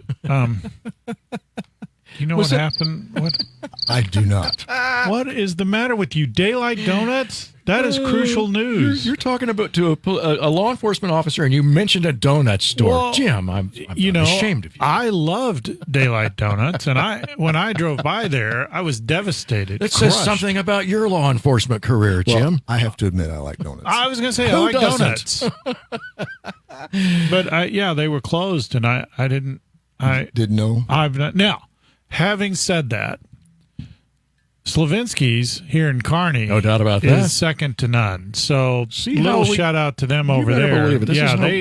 You know what happened? What? I do not. What is the matter with you? Daylight Donuts? That is crucial news. You're talking about to a law enforcement officer, and you mentioned a donut store. Well, Jim, I'm ashamed of you. I loved Daylight Donuts, and when I drove by there, I was devastated. That says something about your law enforcement career, Jim. I have to admit, I like donuts. I was going to say, I like donuts. But, they were closed, and I didn't know. I've not. Now, having said that, Slavinsky's here in Kearney, no doubt about that, is second to none. So, little shout out to them over there.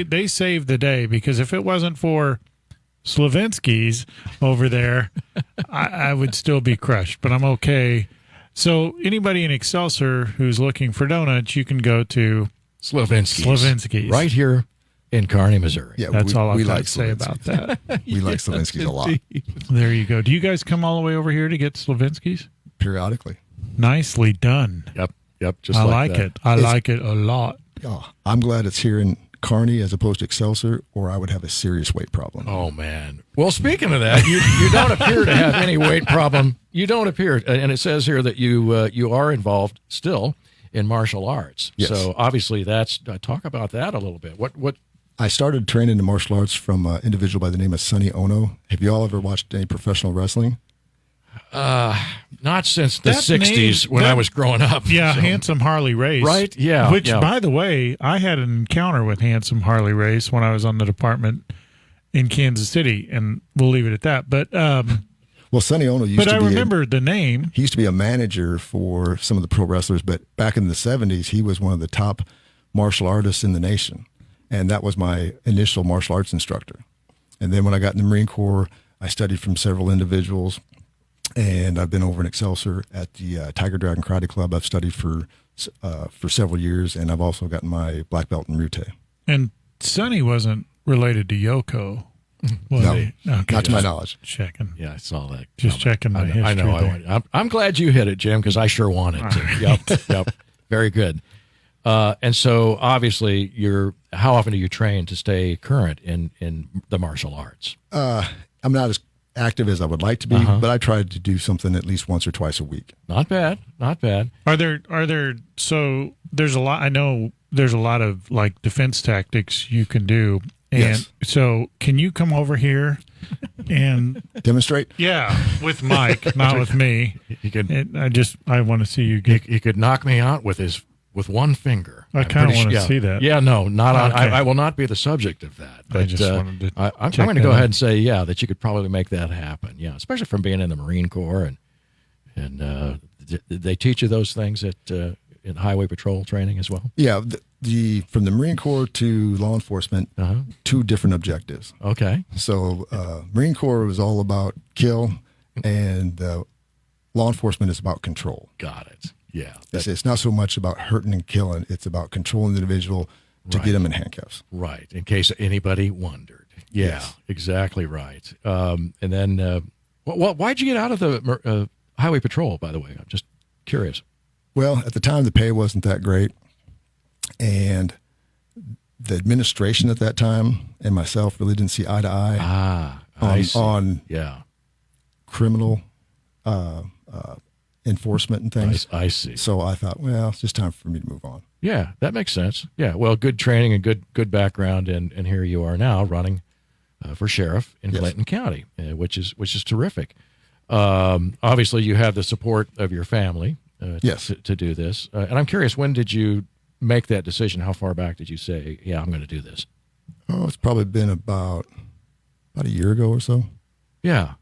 They saved the day, because if it wasn't for Slavinsky's over there, I would still be crushed. But I'm okay. So, anybody in Excelsior who's looking for donuts, you can go to Slavinsky's right here in Kearney, Missouri. Yeah, that's all I've got to say about that. We like Slavinsky's a lot. There you go. Do you guys come all the way over here to get Slavinsky's? Periodically. Nicely done. Yep. I like it. I like it a lot. Oh, I'm glad it's here in Kearney as opposed to Excelsior, or I would have a serious weight problem. Oh, man. Well, speaking of that, you don't appear to have any weight problem. You don't appear, and it says here that you are involved still in martial arts. Yes. So obviously that's talk about that a little bit. What? I started training in martial arts from an individual by the name of Sonny Ono. Have you all ever watched any professional wrestling? Not since the 60s when I was growing up. Yeah, so. Handsome Harley Race. Right, yeah. Which, by the way, I had an encounter with Handsome Harley Race when I was on the department in Kansas City, and we'll leave it at that. But well, Sonny Ono used to be... But I remember the name. He used to be a manager for some of the pro wrestlers, but back in the 70s, he was one of the top martial artists in the nation. And that was my initial martial arts instructor. And then when I got in the Marine Corps, I studied from several individuals. And I've been over in Excelsior at the Tiger Dragon Karate Club. I've studied for several years, and I've also gotten my black belt in Rute. And Sonny wasn't related to Yoko, was no, he? Okay, not to my knowledge. Checking. Yeah, I saw that. Just checking my history. I know. I'm glad you hit it, Jim, because I sure wanted to. Yep. Very good. And so obviously how often do you train to stay current in the martial arts? I'm not as active as I would like to be, but I try to do something at least once or twice a week. Not bad. Are there so there's a lot, I know there's a lot of like defense tactics you can do. And Yes. so can you come over here and Demonstrate? yeah, with Mike, not with me. He could And I want to see you get he could knock me out with one finger. I I'm kinda pretty wanna sure- see that. Yeah, no, not on. Okay. I will not be the subject of that. But I just wanted to I'm check going to that go out. ahead and say, that you could probably make that happen. Yeah, especially from being in the Marine Corps and they teach you those things in highway patrol training as well. Yeah, from the Marine Corps to law enforcement, two different objectives. Okay. So Marine Corps was all about kill, and law enforcement is about control. Got it. Yeah. It's not so much about hurting and killing; it's about controlling the individual to Right. get them in handcuffs. Right. In case anybody wondered. Yeah. Yes. Exactly right. And then, why'd you get out of the highway patrol? By the way, I'm just curious. Well, at the time, the pay wasn't that great, and the administration at that time and myself really didn't see eye to eye I see. on Yeah. criminal enforcement and things. I see. So I thought, well, it's just time for me to move on. Yeah, that makes sense. Yeah, well, good training and good background, and here you are now running for sheriff in Yes. Clinton County, which is terrific. Obviously, you have the support of your family Yes. to do this, and I'm curious, when did you make that decision? How far back did you say, "Yeah, I'm going to do this"? Oh, it's probably been about a year ago or so. Yeah.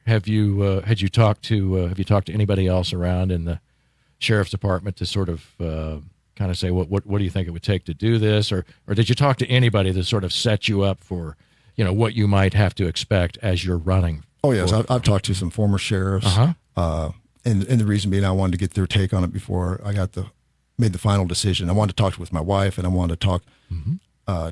Have you talked to anybody else around in the sheriff's department to sort of kind of say what do you think it would take to do this, or did you talk to anybody to sort of set you up for what you might have to expect as you're running? Oh, yes. I've talked to some former sheriffs. And the reason being I wanted to get their take on it before I made the final decision. I wanted to talk with my wife, and I wanted to talk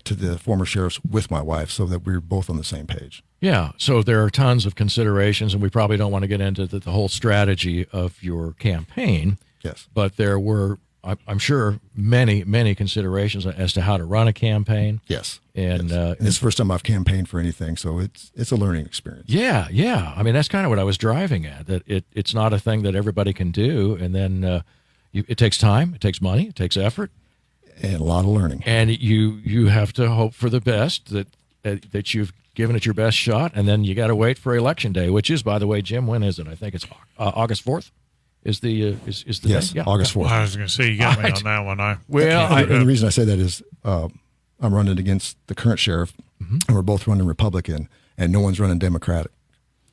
to the former sheriffs with my wife so that we were both on the same page. Yeah, so there are tons of considerations, and we probably don't want to get into the whole strategy of your campaign. Yes. But there were, I'm sure, many considerations as to how to run a campaign. Yes. And, yes. And it's the first time I've campaigned for anything, so it's a learning experience. Yeah. I mean, that's kind of what I was driving at, that it's not a thing that everybody can do. And then it takes time, it takes money, it takes effort. And a lot of learning. And you have to hope for the best, that you've given it your best shot. And then you got to wait for Election Day, which is, by the way, Jim, when is it? I think it's August 4th. Is the yes, day? Yeah. August 4th. Well, I was going to say you got me on that one. And the reason I say that is I'm running against the current sheriff, and we're both running Republican, and no one's running Democratic.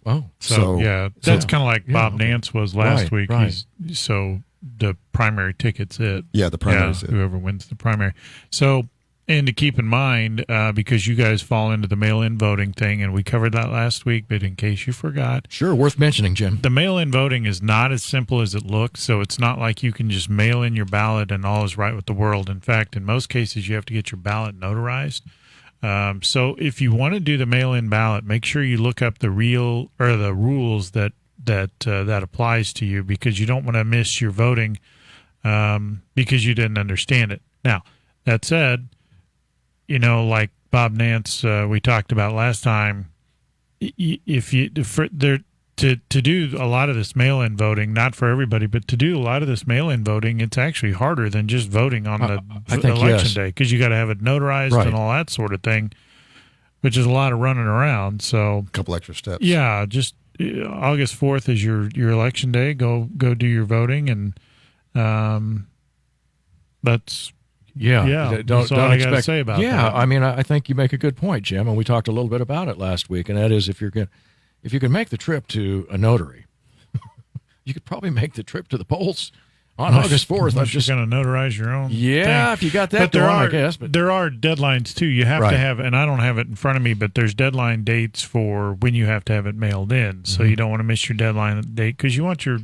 Oh, So that's kind of like Bob Nance was last week. Right. So the primary ticket's it. Yeah, the primary's it. Whoever wins the primary. So, and to keep in mind, because you guys fall into the mail-in voting thing, and we covered that last week, but in case you forgot, sure, worth mentioning, Jim. the mail-in voting is not as simple as it looks. So it's not like you can just mail in your ballot and all is right with the world. In fact, in most cases, you have to get your ballot notarized. So if you want to do the mail-in ballot, make sure you look up the rules that applies to you, because you don't want to miss your voting because you didn't understand it. Now, that said, like Bob Nance we talked about last time, to do a lot of this mail-in voting, not for everybody, but to do a lot of this mail-in voting, it's actually harder than just voting on the election day, because you got to have it notarized and all that sort of thing, which is a lot of running around. So A couple extra steps. yeah, just August 4th is your election day. Go do your voting, and that's Don't that's all I got to expect. say about that. Yeah, I mean, I think you make a good point, Jim, and we talked a little bit about it last week, and that is if you can make the trip to a notary, you could probably make the trip to the polls on August 4th. Unless you're going to notarize your own thing. If you got that going, I guess. But there are deadlines, too. You have to have, and I don't have it in front of me, but there's deadline dates for when you have to have it mailed in. So you don't want to miss your deadline date, because you want your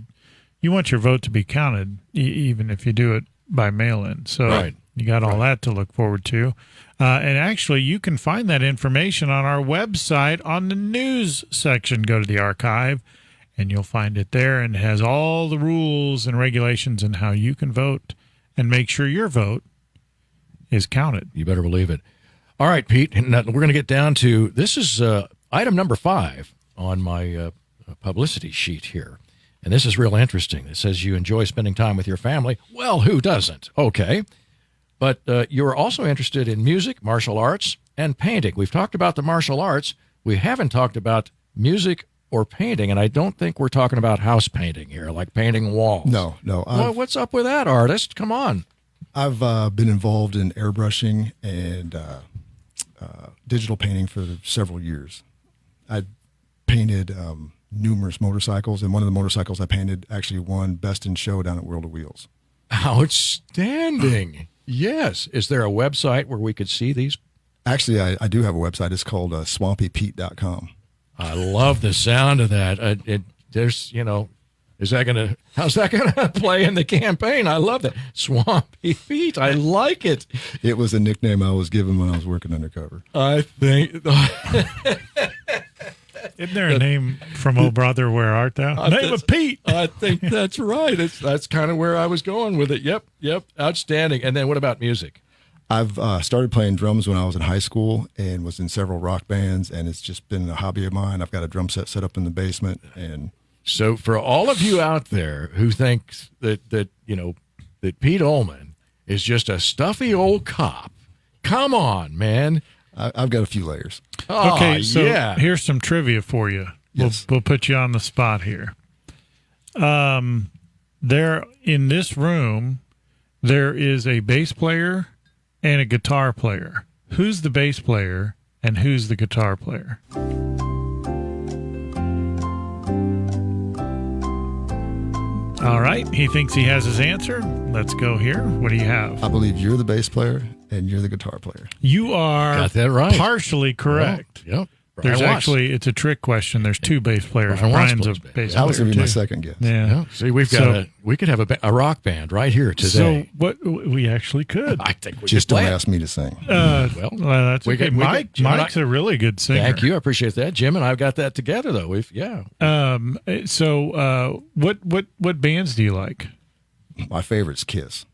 vote to be counted, even if you do it by mail-in. So you got all that to look forward to. And actually, you can find that information on our website on the news section. Go to the archive, and you'll find it there, and it has all the rules and regulations and how you can vote and make sure your vote is counted. You better believe it. All right, Pete, and we're going to get down to, this is item number 5 on my publicity sheet here. And this is real interesting. It says you enjoy spending time with your family. Well, who doesn't? Okay. But you're also interested in music, martial arts, and painting. We've talked about the martial arts. We haven't talked about music or painting, and I don't think we're talking about house painting here, like painting walls. No. Well, what's up with that, artist? Come on. I've been involved in airbrushing and digital painting for several years. I painted numerous motorcycles, and one of the motorcycles I painted actually won Best in Show down at World of Wheels. Outstanding. Yes. Is there a website where we could see these? Actually, I do have a website. It's called swampypete.com. I love the sound of that. There's, how's that going to play in the campaign? I love that. Swampy Pete. I like it. It was a nickname I was given when I was working undercover. I think. Isn't there a name from Oh Brother, Where Art Thou? Name of Pete. I think that's right. That's kind of where I was going with it. Yep. Outstanding. And then what about music? I've started playing drums when I was in high school and was in several rock bands, and it's just been a hobby of mine. I've got a drum set set up in the basement. And so for all of you out there who think that Pete Oulman is just a stuffy old cop, come on, man. I've got a few layers. Oh, okay, so yeah. Here's some trivia for you. Yes. We'll put you on the spot here. There in this room, there is a bass player and a guitar player. Who's the bass player and who's the guitar player? All right, he thinks he has his answer. Let's go here. What do you have? I believe you're the bass player and you're the guitar player. You are Got that right. partially correct. Yep. There's Brian actually, it's a trick question. There's 2 bass players. Brian Watts Brian's a plays bass That was player going to be my too. second guess. Yeah. See, we could have a rock band right here today. So what we actually could. I think we Just could don't play it. ask me to sing. Well, that's we okay. could- we could- Jim and Mike's a really good singer. Thank you. I appreciate that. Jim and I've got that together, though. What bands do you like? My favorite's Kiss.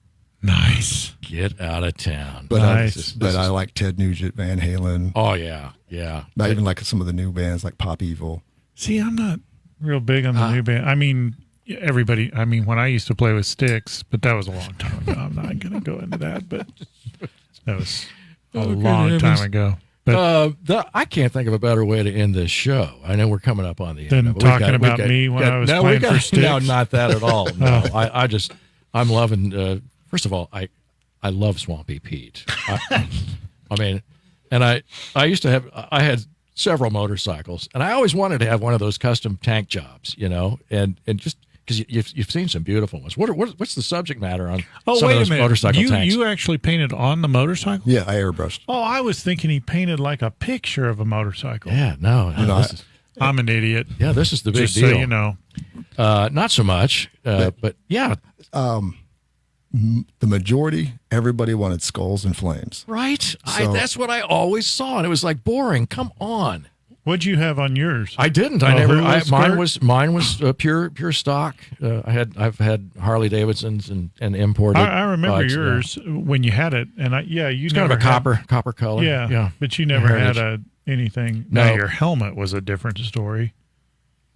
Nice. Get out of town. But, Nice. I like Ted Nugent, Van Halen. Oh, yeah. Yeah. Not even like some of the new bands like Pop Evil. See, I'm not real big on the new band. I mean, everybody. I mean, when I used to play with Styx, but that was a long time ago. I'm not going to go into that, but that was a long time ago. But I can't think of a better way to end this show. I know we're coming up on the Than end. talking about me when I was playing for Styx? No, not that at all. No, I'm loving. First of all, I love Swampy Pete. I mean, and I had several motorcycles, and I always wanted to have one of those custom tank jobs, and just because you've seen some beautiful ones. What's the subject matter on some of those motorcycle tanks? You actually painted on the motorcycle? Yeah, I airbrushed. Oh, I was thinking he painted like a picture of a motorcycle. Yeah, no, I'm an idiot. yeah, this is the big Just deal. so you know. Not so much, but yeah, The majority, everybody wanted skulls and flames. right. So- That's what I always saw, and it was like boring. Come on. What'd you have on yours? I didn't. A I never. hula skirt? Mine was pure stock. I've had Harley Davidsons and imported. I remember bikes, yours when you had it, and you It's never kind of a had, copper color. Yeah, but you never had Heritage. anything. No. Now your helmet was a different story.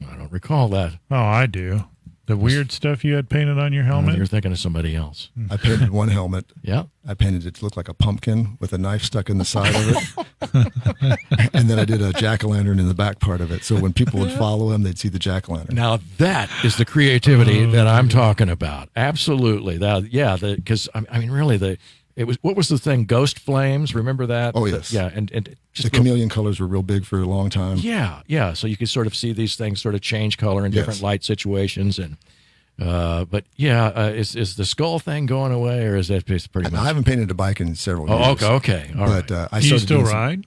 I don't recall that. Oh, I do. The weird stuff you had painted on your helmet. You're thinking of somebody else. I painted one helmet. Yeah. I painted it to look like a pumpkin with a knife stuck in the side of it. And then I did a jack-o'-lantern in the back part of it. So when people would follow him, they'd see the jack-o'-lantern. Now that is the creativity that I'm talking about. Absolutely. Because I mean, really, what was the thing? Ghost flames. Remember that? Oh, yes. Yeah, and just The chameleon colors were real big for a long time. Yeah. So you could sort of see these things sort of change color in different Yes. light situations, and is the skull thing going away, or is that pretty I much? haven't painted a bike in several Oh, years. okay. All right. But I Do you started still doing some- ride?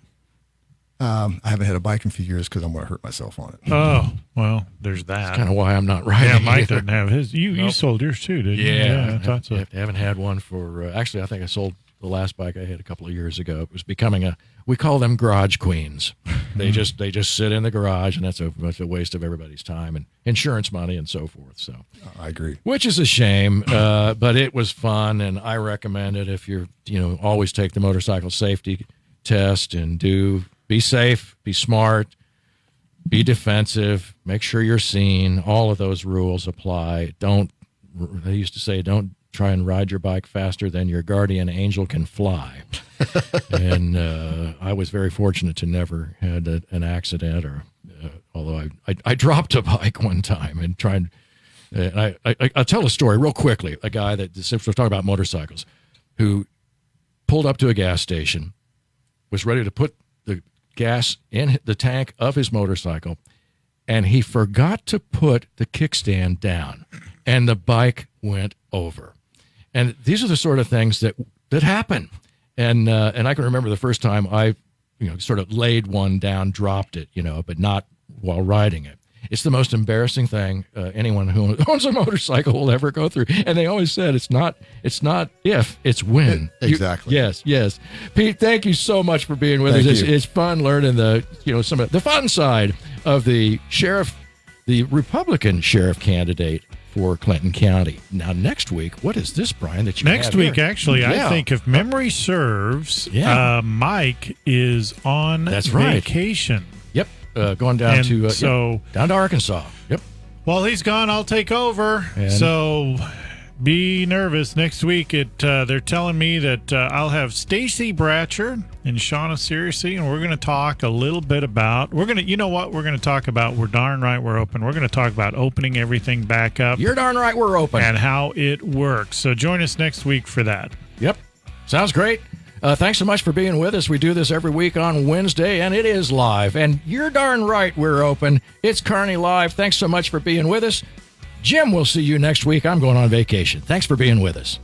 I haven't had a bike in a few years because I'm going to hurt myself on it. Oh, well, there's that. Kind of why I'm not riding. Yeah, Mike either. doesn't have his. You sold yours too, didn't you? Yeah, I thought so. I haven't had one for. Actually, I think I sold the last bike I had a couple of years ago. It was becoming we call them garage queens. They just sit in the garage, and that's a waste of everybody's time and insurance money and so forth. So I agree. Which is a shame, but it was fun, and I recommend it if you're, always take the motorcycle safety test and be safe, be smart, be defensive, make sure you're seen. All of those rules apply. They used to say, don't try and ride your bike faster than your guardian angel can fly. And I was very fortunate to never had an accident, although I dropped a bike one time and tried. I'll tell a story real quickly. A guy since we're talking about motorcycles, who pulled up to a gas station, was ready to put the gas in the tank of his motorcycle, and he forgot to put the kickstand down, and the bike went over. And these are the sort of things that happen. And I can remember the first time I, sort of laid one down, dropped it, but not while riding it. It's the most embarrassing thing anyone who owns a motorcycle will ever go through. And they always said it's not if, it's when. Exactly. Yes. Pete, thank you so much for being with us. It's fun learning some of the fun side of the Republican sheriff candidate for Clinton County. Now, next week, what is this, Brian, that you have Next week, here? actually, I think if memory serves, Mike is on vacation. Yep, going down down to Arkansas. Yep. While he's gone, I'll take over. So be nervous. Next week, they're telling me that I'll have Stacy Bratcher and Shauna Searcy, and we're going to talk a little bit about, we're going to talk about We're Darn Right We're Open. We're going to talk about opening everything back up. You're darn right we're open. And how it works. So join us next week for that. Yep. Sounds great. Thanks so much for being with us. We do this every week on Wednesday, and it is live. And you're darn right we're open. It's Kearney Live. Thanks so much for being with us. Jim, we'll see you next week. I'm going on vacation. Thanks for being with us.